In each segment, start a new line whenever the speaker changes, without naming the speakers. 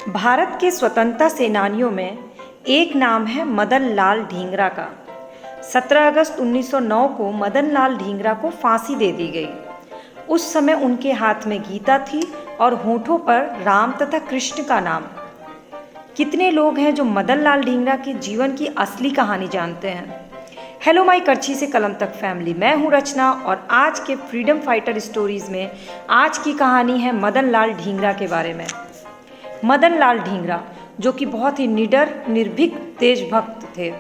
भारत के स्वतंत्रता सेनानियों में एक नाम है मदन लाल ढींगरा का। 17 अगस्त 1909 को मदन लाल ढींगरा को फांसी दे दी गई। उस समय उनके हाथ में गीता थी और होठों पर राम तथा कृष्ण का नाम। कितने लोग हैं जो मदन लाल ढींगरा के जीवन की असली कहानी जानते हैं? हेलो माई करछी से कलम तक फैमिली, मैं हूँ रचना और आज के फ्रीडम फाइटर स्टोरीज में आज की कहानी है मदन लाल ढींगरा के बारे में। मदन लाल ढींगरा जो कि बहुत ही निडर, निर्भीक, देशभक्त थे।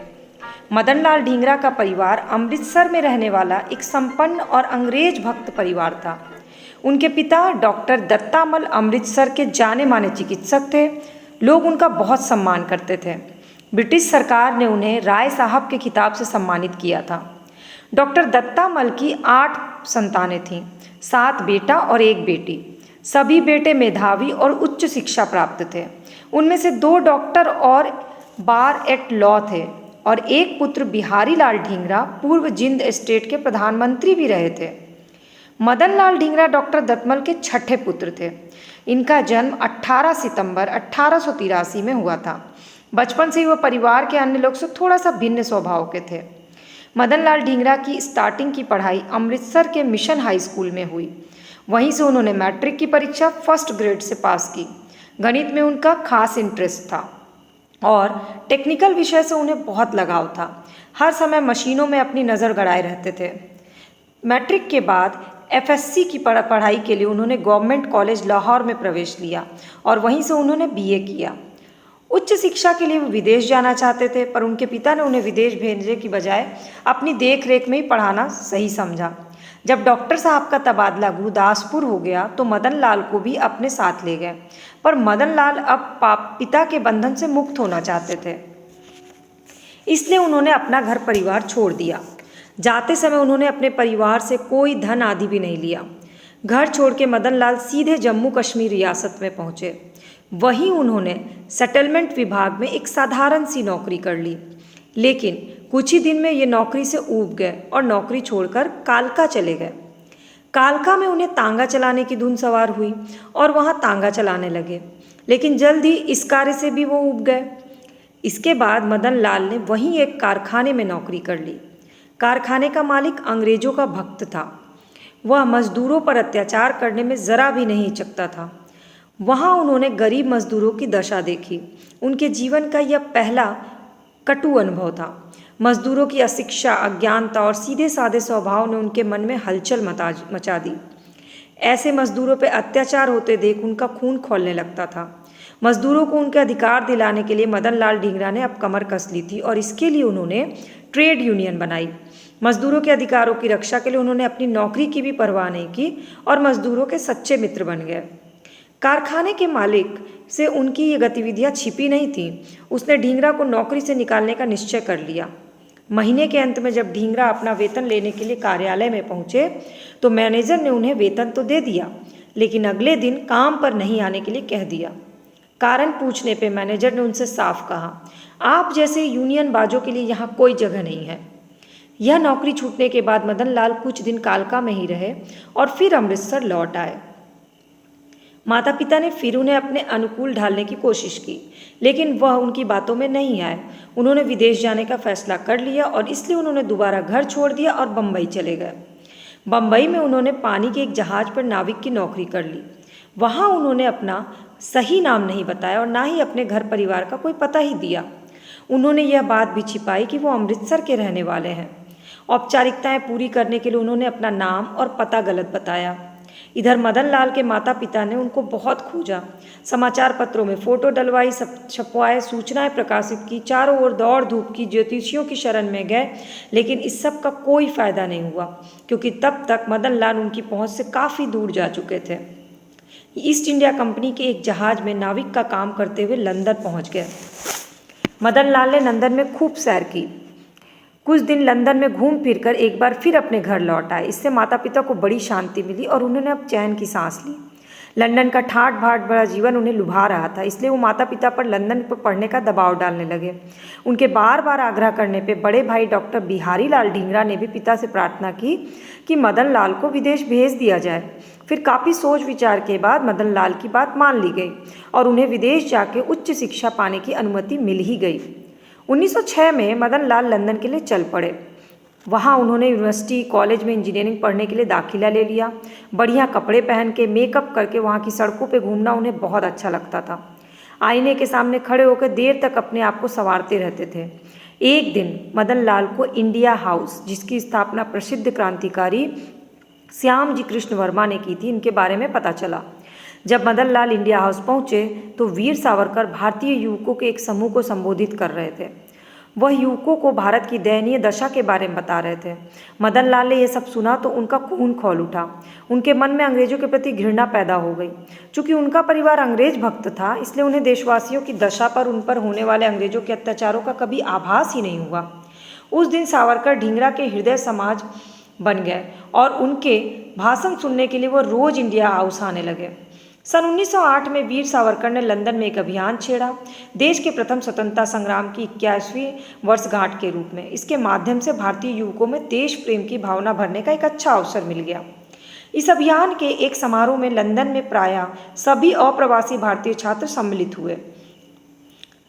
मदन लाल ढींगरा का परिवार अमृतसर में रहने वाला एक संपन्न और अंग्रेज भक्त परिवार था। उनके पिता डॉक्टर दत्तामल अमृतसर के जाने माने चिकित्सक थे। लोग उनका बहुत सम्मान करते थे। ब्रिटिश सरकार ने उन्हें राय साहब के खिताब से सम्मानित किया था। डॉक्टर दत्तामल की 8 संतानें थीं, 7 बेटा और 1 बेटी। सभी बेटे मेधावी और उच्च शिक्षा प्राप्त थे। उनमें से 2 डॉक्टर और बार एट लॉ थे और एक पुत्र बिहारी लाल ढींगरा पूर्व जिंद स्टेट के प्रधानमंत्री भी रहे थे। मदन लाल ढींगरा डॉक्टर दत्तामल के 6ठे पुत्र थे। इनका जन्म 18 सितंबर 1883 में हुआ था। बचपन से ही वह परिवार के अन्य लोग से थोड़ा सा भिन्न स्वभाव के थे। मदन लाल ढींगरा की स्टार्टिंग की पढ़ाई अमृतसर के मिशन हाई स्कूल में हुई। वहीं से उन्होंने मैट्रिक की परीक्षा फर्स्ट ग्रेड से पास की। गणित में उनका खास इंटरेस्ट था और टेक्निकल विषय से उन्हें बहुत लगाव था। हर समय मशीनों में अपनी नज़र गड़ाए रहते थे। मैट्रिक के बाद एफएससी की पढ़ाई के लिए उन्होंने गवर्नमेंट कॉलेज लाहौर में प्रवेश लिया और वहीं से उन्होंने बीए किया। उच्च शिक्षा के लिए वो विदेश जाना चाहते थे, पर उनके पिता ने उन्हें विदेश भेजने की बजाय अपनी देख रेख में ही पढ़ाना सही समझा। जब डॉक्टर साहब का तबादला गुरुदासपुर हो गया तो मदन लाल को भी अपने साथ ले गए, पर मदन लाल अब पिता के बंधन से मुक्त होना चाहते थे। इसलिए उन्होंने अपना घर परिवार छोड़ दिया। जाते समय उन्होंने अपने परिवार से कोई धन आदि भी नहीं लिया। घर छोड़ के मदन लाल सीधे जम्मू कश्मीर रियासत में पहुँचे। वहीं उन्होंने सेटलमेंट विभाग में एक साधारण सी नौकरी कर ली, लेकिन कुछ ही दिन में ये नौकरी से ऊब गए और नौकरी छोड़कर कालका चले गए। कालका में उन्हें तांगा चलाने की धुन सवार हुई और वहाँ तांगा चलाने लगे, लेकिन जल्द ही इस कार्य से भी वो ऊब गए। इसके बाद मदन लाल ने वहीं एक कारखाने में नौकरी कर ली। कारखाने का मालिक अंग्रेजों का भक्त था। वह मजदूरों पर अत्याचार करने में ज़रा भी नहीं हिचकता था। वहाँ उन्होंने गरीब मजदूरों की दशा देखी। उनके जीवन का यह पहला कटु अनुभव था। मजदूरों की अशिक्षा, अज्ञानता और सीधे साधे स्वभाव ने उनके मन में हलचल मचा दी। ऐसे मजदूरों पर अत्याचार होते देख उनका खून खौलने लगता था। मजदूरों को उनके अधिकार दिलाने के लिए मदन लाल ढींगरा ने अब कमर कस ली थी और इसके लिए उन्होंने ट्रेड यूनियन बनाई। मजदूरों के अधिकारों की रक्षा के लिए उन्होंने अपनी नौकरी की भी परवाह नहीं की और मजदूरों के सच्चे मित्र बन गए। कारखाने के मालिक से उनकी ये गतिविधियां छिपी नहीं थीं। उसने ढींगरा को नौकरी से निकालने का निश्चय कर लिया। महीने के अंत में जब ढींगरा अपना वेतन लेने के लिए कार्यालय में पहुंचे तो मैनेजर ने उन्हें वेतन तो दे दिया, लेकिन अगले दिन काम पर नहीं आने के लिए कह दिया। कारण पूछने पे मैनेजर ने उनसे साफ कहा, आप जैसे यूनियन बाजों के लिए यहाँ कोई जगह नहीं है। यह नौकरी छूटने के बाद मदन लाल कुछ दिन कालका में ही रहे और फिर अमृतसर लौट आए। माता पिता ने फिर उन्हें अपने अनुकूल ढालने की कोशिश की, लेकिन वह उनकी बातों में नहीं आए। उन्होंने विदेश जाने का फैसला कर लिया और इसलिए उन्होंने दोबारा घर छोड़ दिया और बम्बई चले गए। बम्बई में उन्होंने पानी के एक जहाज पर नाविक की नौकरी कर ली। वहाँ उन्होंने अपना सही नाम नहीं बताया और ना ही अपने घर परिवार का कोई पता ही दिया। उन्होंने यह बात भी छिपाई कि वो अमृतसर के रहने वाले हैं। औपचारिकताएं पूरी करने के लिए उन्होंने अपना नाम और पता गलत बताया। इधर मदन लाल के माता पिता ने उनको बहुत खोजा। समाचार पत्रों में फोटो डलवाई, सब छपवाए, सूचनाएं प्रकाशित की, चारों ओर दौड़ धूप की, ज्योतिषियों की शरण में गए, लेकिन इस सब का कोई फायदा नहीं हुआ, क्योंकि तब तक मदन लाल उनकी पहुंच से काफ़ी दूर जा चुके थे। ईस्ट इंडिया कंपनी के एक जहाज में नाविक का काम करते हुए लंदन पहुंच गए। मदन लाल ने लंदन में खूब सैर की। कुछ दिन लंदन में घूम फिर कर एक बार फिर अपने घर लौट आए। इससे माता पिता को बड़ी शांति मिली और उन्होंने अब चैन की सांस ली। लंदन का ठाट बाट बड़ा जीवन उन्हें लुभा रहा था, इसलिए वो माता पिता पर लंदन पर पढ़ने का दबाव डालने लगे। उनके बार बार आग्रह करने पे बड़े भाई डॉक्टर बिहारी लाल ढींगरा ने भी पिता से प्रार्थना की कि मदन लाल को विदेश भेज दिया जाए। फिर काफ़ी सोच विचार के बाद मदन लाल की बात मान ली गई और उन्हें विदेश जाके उच्च शिक्षा पाने की अनुमति मिल ही गई। 1906 में मदन लाल लंदन के लिए चल पड़े। वहाँ उन्होंने यूनिवर्सिटी कॉलेज में इंजीनियरिंग पढ़ने के लिए दाखिला ले लिया। बढ़िया कपड़े पहन के मेकअप करके वहाँ की सड़कों पे घूमना उन्हें बहुत अच्छा लगता था। आईने के सामने खड़े होकर देर तक अपने आप को संवारते रहते थे। एक दिन मदन लाल को इंडिया हाउस, जिसकी स्थापना प्रसिद्ध क्रांतिकारी श्याम जी कृष्ण वर्मा ने की थी, इनके बारे में पता चला। जब मदन लाल इंडिया हाउस पहुँचे तो वीर सावरकर भारतीय युवकों के एक समूह को संबोधित कर रहे थे। वह युवकों को भारत की दयनीय दशा के बारे में बता रहे थे। मदन लाल ने यह सब सुना तो उनका खून खौल उठा। उनके मन में अंग्रेजों के प्रति घृणा पैदा हो गई। चूँकि उनका परिवार अंग्रेज भक्त था, इसलिए उन्हें देशवासियों की दशा पर, उन पर होने वाले अंग्रेजों के अत्याचारों का कभी आभास ही नहीं हुआ। उस दिन सावरकर ढींगरा के हृदय समाज बन गए और उनके भाषण सुनने के लिए वो रोज इंडिया हाउस आने लगे। सन 1908 में वीर सावरकर ने लंदन में एक अभियान छेड़ा, देश के प्रथम स्वतंत्रता संग्राम की 81वीं वर्षगांठ के रूप में। इसके माध्यम से भारतीय युवकों में देश प्रेम की भावना भरने का एक अच्छा अवसर मिल गया। इस अभियान के एक समारोह में लंदन में प्रायः सभी अप्रवासी भारतीय छात्र सम्मिलित हुए।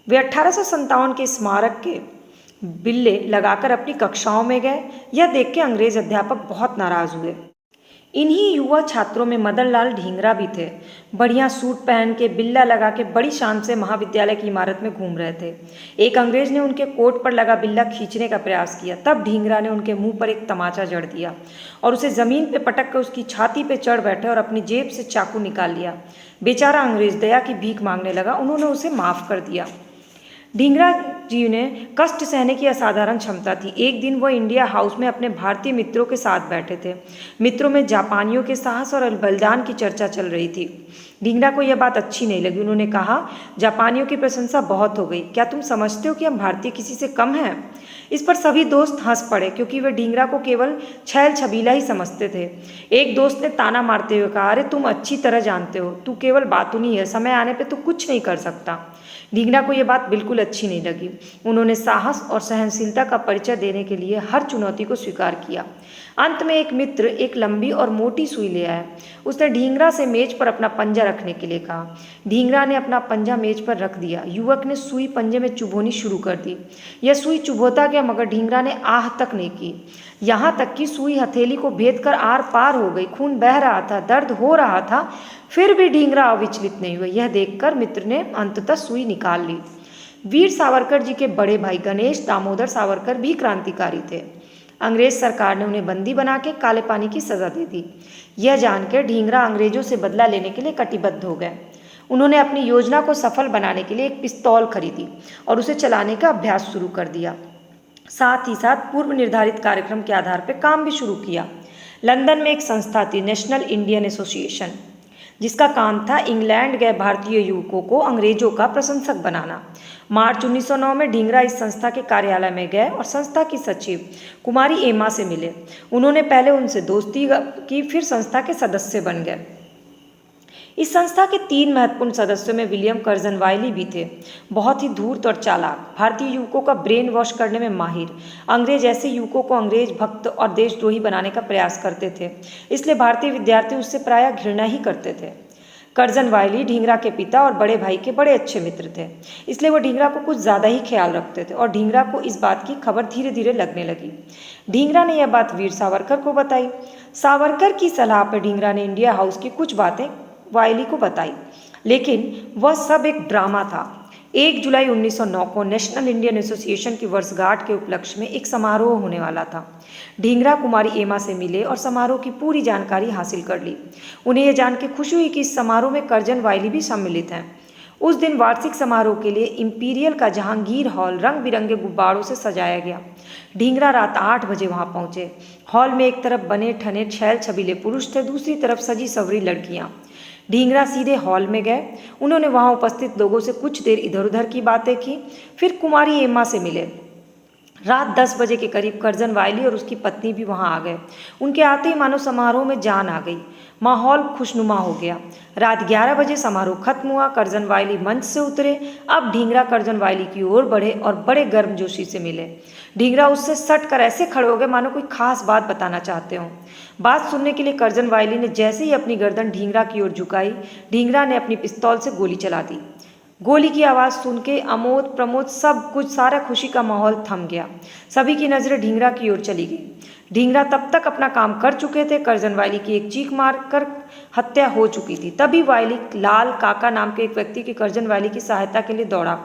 वे 1857 के स्मारक के बिल्ले लगाकर अपनी कक्षाओं में गए। यह देख के अंग्रेज अध्यापक बहुत नाराज हुए। इन्हीं युवा छात्रों में मदन लाल ढींगरा भी थे। बढ़िया सूट पहन के, बिल्ला लगा के बड़ी शान से महाविद्यालय की इमारत में घूम रहे थे। एक अंग्रेज ने उनके कोट पर लगा बिल्ला खींचने का प्रयास किया। तब ढींगरा ने उनके मुंह पर एक तमाचा जड़ दिया और उसे जमीन पे पटक कर उसकी छाती पे चढ़ बैठे और अपनी जेब से चाकू निकाल लिया। बेचारा अंग्रेज दया की भीख मांगने लगा। उन्होंने उसे माफ कर दिया। ढींगरा जी ने कष्ट सहने की असाधारण क्षमता थी। एक दिन वह इंडिया हाउस में अपने भारतीय मित्रों के साथ बैठे थे। मित्रों में जापानियों के साहस और बलिदान की चर्चा चल रही थी। ढींगरा को यह बात अच्छी नहीं लगी। उन्होंने कहा, जापानियों की प्रशंसा बहुत हो गई। क्या तुम समझते हो कि हम भारतीय किसी से कम हैं? इस पर सभी दोस्त हंस पड़े, क्योंकि वे ढींगरा को केवल छैल छबीला ही समझते थे। एक दोस्त ने ताना मारते हुए कहा, अरे तुम अच्छी तरह जानते हो, तू केवल बातूनी है, समय आने पे तू कुछ नहीं कर सकता। ढींगरा को यह बात बिल्कुल अच्छी नहीं लगी। उन्होंने साहस और सहनशीलता का परिचय देने के लिए हर चुनौती को स्वीकार किया। अंत में एक मित्र एक लंबी और मोटी सुई ले आया। उसने ढींगरा से मेज पर अपना पंजा रखने के लिए कहा। ढींगरा ने अपना पंजा मेज पर रख दिया। युवक ने सुई पंजे में चुभोनी शुरू कर दी। यह सुई चुभोता गया, मगर ढींगरा ने आह तक नहीं की। यहाँ तक कि सुई हथेली को भेद कर आर पार हो गई। खून बह रहा था, दर्द हो रहा था, फिर भी ढींगरा अविचलित नहीं हुआ। यह देखकर मित्र ने अंततः सुई निकाल ली। वीर सावरकर जी के बड़े भाई गणेश दामोदर सावरकर भी क्रांतिकारी थे। अंग्रेज सरकार ने उन्हें बंदी बना के काले पानी की सजा दे दी। यह जानकर ढींगरा अंग्रेजों से बदला लेने के लिए कटिबद्ध हो गए। उन्होंने अपनी योजना को सफल बनाने के लिए एक पिस्तौल खरीदी और उसे चलाने का अभ्यास शुरू कर दिया। साथ ही साथ पूर्व निर्धारित कार्यक्रम के आधार पर काम भी शुरू किया। लंदन में एक संस्था थी, नेशनल इंडियन एसोसिएशन, जिसका काम था इंग्लैंड गए भारतीय युवकों को अंग्रेजों का प्रशंसक बनाना। मार्च 1909 में ढींगरा इस संस्था के कार्यालय में गए और संस्था की सचिव कुमारी एमा से मिले। उन्होंने पहले उनसे दोस्ती की, फिर संस्था के सदस्य बन गए। इस संस्था के 3 महत्वपूर्ण सदस्यों में विलियम कर्जन वाइली भी थे। बहुत ही धूर्त और चालाक, भारतीय युवकों का ब्रेन वॉश करने में माहिर। अंग्रेज ऐसे युवकों को अंग्रेज भक्त और देशद्रोही बनाने का प्रयास करते थे, इसलिए भारतीय विद्यार्थी उससे प्रायः घृणा ही करते थे। कर्जन वाइली ढींगरा के पिता और बड़े भाई के बड़े अच्छे मित्र थे, इसलिए वो ढींगरा को कुछ ज़्यादा ही ख्याल रखते थे और ढींगरा को इस बात की खबर धीरे धीरे लगने लगी। ढींगरा ने यह बात वीर सावरकर को बताई। सावरकर की सलाह पर ढींगरा ने इंडिया हाउस की कुछ बातें वाइली को बताई, लेकिन वह सब एक ड्रामा था। 1 जुलाई 1909 को नेशनल इंडियन एसोसिएशन की वर्षगांठ के उपलक्ष्य में एक समारोह होने वाला था। ढींगरा कुमारी एमा से मिले और समारोह की पूरी जानकारी हासिल कर ली। उन्हें यह जान के खुशी हुई कि इस समारोह में कर्जन वाइली भी सम्मिलित हैं। उस दिन वार्षिक समारोह के लिए इंपीरियल का जहांगीर हॉल रंग बिरंगे गुब्बारों से सजाया गया। ढींगरा रात 8 बजे वहां पहुंचे। हॉल में एक तरफ बने ठने छैल छबीले पुरुष थे, दूसरी तरफ सजी सवरी लड़कियां। ढींगरा सीधे हॉल में गए। उन्होंने वहां उपस्थित लोगों से कुछ देर इधर उधर की बातें की, फिर कुमारी एमा से मिले। रात 10 बजे के करीब करजन वायली और उसकी पत्नी भी वहां आ गए। उनके आते ही मानो समारोह में जान आ गई। माहौल खुशनुमा हो गया। रात 11 बजे समारोह खत्म हुआ। करजन वायली मंच से उतरे। अब ढींगरा करजन वायली की ओर बढ़े और बड़े गर्मजोशी से मिले। ढींगरा उससे सट कर ऐसे खड़े हो गए मानो कोई खास बात बताना चाहते हों। बात सुनने के लिए करजन वायली ने जैसे ही अपनी गर्दन ढींगरा की ओर झुकाई, ढींगरा ने अपनी पिस्तौल से गोली चला दी। गोली की आवाज़ सुन के अमोद प्रमोद सब कुछ, सारा खुशी का माहौल थम गया। सभी की नज़रें ढींगरा की ओर चली गई। ढींगरा तब तक अपना काम कर चुके थे। करजन वायली की एक चीख मार कर हत्या हो चुकी थी। तभी वायली लाल काका नाम के एक व्यक्ति की करजन वायली की सहायता के लिए दौड़ा।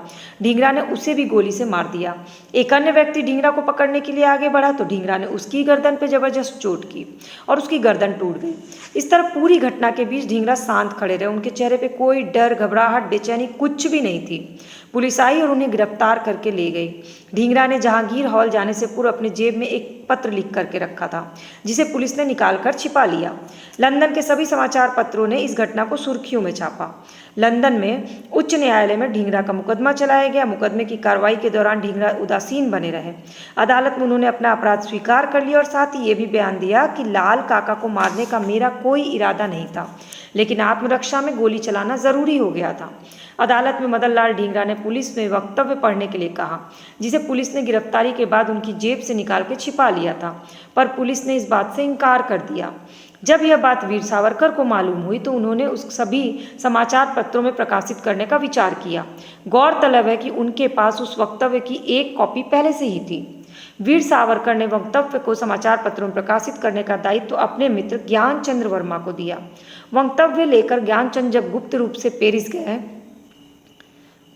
ढींगरा ने उसे भी गोली से मार दिया। एक अन्य व्यक्ति ढींगरा को पकड़ने के लिए आगे बढ़ा तो ढींगरा ने उसकी गर्दन पर जबरदस्त चोट की और उसकी गर्दन टूट गई। इस तरह पूरी घटना के बीच ढींगरा शांत खड़े रहे। उनके चेहरे पे कोई डर, घबराहट, बेचैनी कुछ भी नहीं थी। पुलिस आई और उन्हें गिरफ्तार करके ले गई। ढींगरा ने जहांगीर हॉल जाने से पूर्व अपने जेब में एक पत्र लिख करके रखा था, जिसे पुलिस ने निकालकर छिपा लिया। लंदन के सभी समाचार पत्रों ने इस घटना को सुर्खियों में छापा। लंदन में उच्च न्यायालय में ढींगरा का मुकदमा चलाया गया। मुकदमे की कार्रवाई के दौरान ढींगरा उदासीन बने रहे। अदालत में उन्होंने अपना अपराध स्वीकार कर लिया और साथ ही ये भी बयान दिया कि लाल काका को मारने का मेरा कोई इरादा नहीं था, लेकिन आत्मरक्षा में गोली चलाना जरूरी हो गया था। अदालत में मदन लाल ढींगरा ने पुलिस में वक्तव्य पढ़ने के लिए कहा, जिसे पुलिस ने गिरफ्तारी के बाद उनकी जेब से निकाल के छिपा लिया था, पर पुलिस ने इस बात से इनकार कर दिया। जब यह बात वीर सावरकर को मालूम हुई तो उन्होंने उस सभी समाचार पत्रों में प्रकाशित करने का विचार किया। गौरतलब है कि उनके पास उस वक्तव्य की एक कॉपी पहले से ही थी। वीर सावरकर ने वक्तव्य को समाचार पत्रों में प्रकाशित करने का दायित्व तो अपने मित्र ज्ञानचंद्र वर्मा को दिया। वक्तव्य लेकर ज्ञानचंद जब गुप्त रूप से पेरिस गए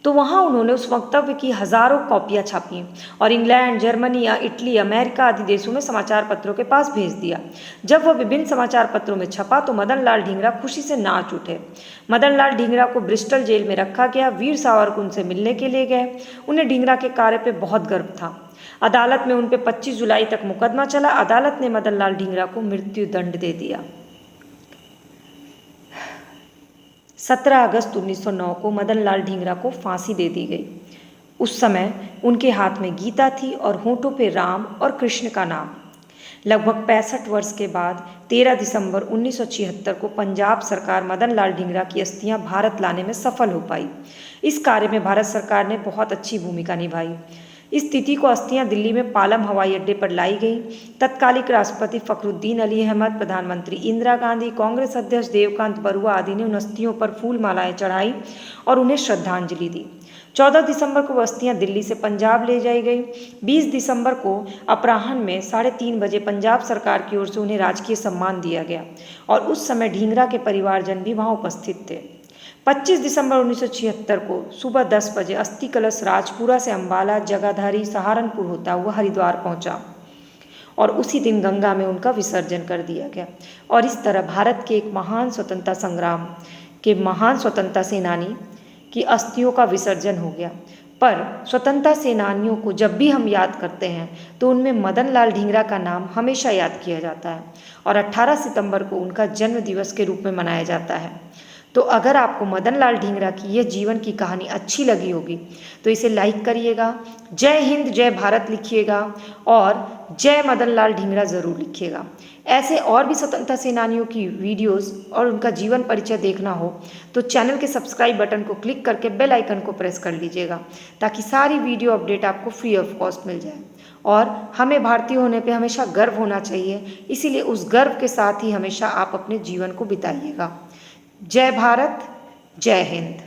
तो वहां उन्होंने उस वक्तव्य की हजारों कॉपियां छापी और इंग्लैंड, जर्मनी या इटली, अमेरिका आदि देशों में समाचार पत्रों के पास भेज दिया। जब वह विभिन्न समाचार पत्रों में छपा तो मदन लाल ढींगरा खुशी से नाच उठे। मदन लाल ढींगरा को ब्रिस्टल जेल में रखा गया। वीर सावरकर उनसे मिलने के लिए गए। उन्हें ढींगरा के कार्य पर बहुत गर्व था। अदालत में उन पर 25 जुलाई तक मुकदमा चला। अदालत ने मदन लाल ढींगरा को मृत्यु दंड दे दिया। 17 अगस्त 1909 को मदन लाल ढींगरा को फांसी दे दी गई। उस समय उनके हाथ में गीता थी और होठों पे राम और कृष्ण का नाम। लगभग 65 वर्ष के बाद 13 दिसंबर 1976 को पंजाब सरकार मदन लाल ढींगरा की अस्थियां भारत लाने में सफल हो पाई। इस कार्य में भारत सरकार ने बहुत अच्छी भूमिका निभाई। इस तिथि को अस्थियां दिल्ली में पालम हवाई अड्डे पर लाई गई। तत्कालिक राष्ट्रपति फखरुद्दीन अली अहमद, प्रधानमंत्री इंदिरा गांधी, कांग्रेस अध्यक्ष देवकांत बरुआ आदि ने उन अस्थियों पर फूल मालाएं चढ़ाई और उन्हें श्रद्धांजलि दी। 14 दिसंबर को अस्थियां दिल्ली से पंजाब ले जाई गई। 20 दिसंबर को अपराह्न में 3:30 बजे पंजाब सरकार की ओर से उन्हें राजकीय सम्मान दिया गया और उस समय ढींगरा के परिवारजन भी वहां उपस्थित थे। 25 दिसंबर 1976 को सुबह 10 बजे अस्थि कलश राजपुरा से अंबाला, जगाधारी, सहारनपुर होता हुआ हरिद्वार पहुंचा और उसी दिन गंगा में उनका विसर्जन कर दिया गया। और इस तरह भारत के एक महान स्वतंत्रता संग्राम के महान स्वतंत्रता सेनानी की अस्थियों का विसर्जन हो गया। पर स्वतंत्रता सेनानियों को जब भी हम याद करते हैं तो उनमें मदन लाल ढींगरा का नाम हमेशा याद किया जाता है और 18 सितंबर को उनका जन्म दिवस के रूप में मनाया जाता है। तो अगर आपको मदन लाल ढींगरा की यह जीवन की कहानी अच्छी लगी होगी तो इसे लाइक करिएगा, जय हिंद जय भारत लिखिएगा और जय मदन लाल ढींगरा ज़रूर लिखिएगा। ऐसे और भी स्वतंत्रता सेनानियों की वीडियोस और उनका जीवन परिचय देखना हो तो चैनल के सब्सक्राइब बटन को क्लिक करके बेल आइकन को प्रेस कर लीजिएगा ताकि सारी वीडियो अपडेट आपको फ्री ऑफ कॉस्ट मिल जाए। और हमें भारतीय होने पे हमेशा गर्व होना चाहिए, इसीलिए उस गर्व के साथ ही हमेशा आप अपने जीवन को बिताइएगा। जय भारत, जय हिंद।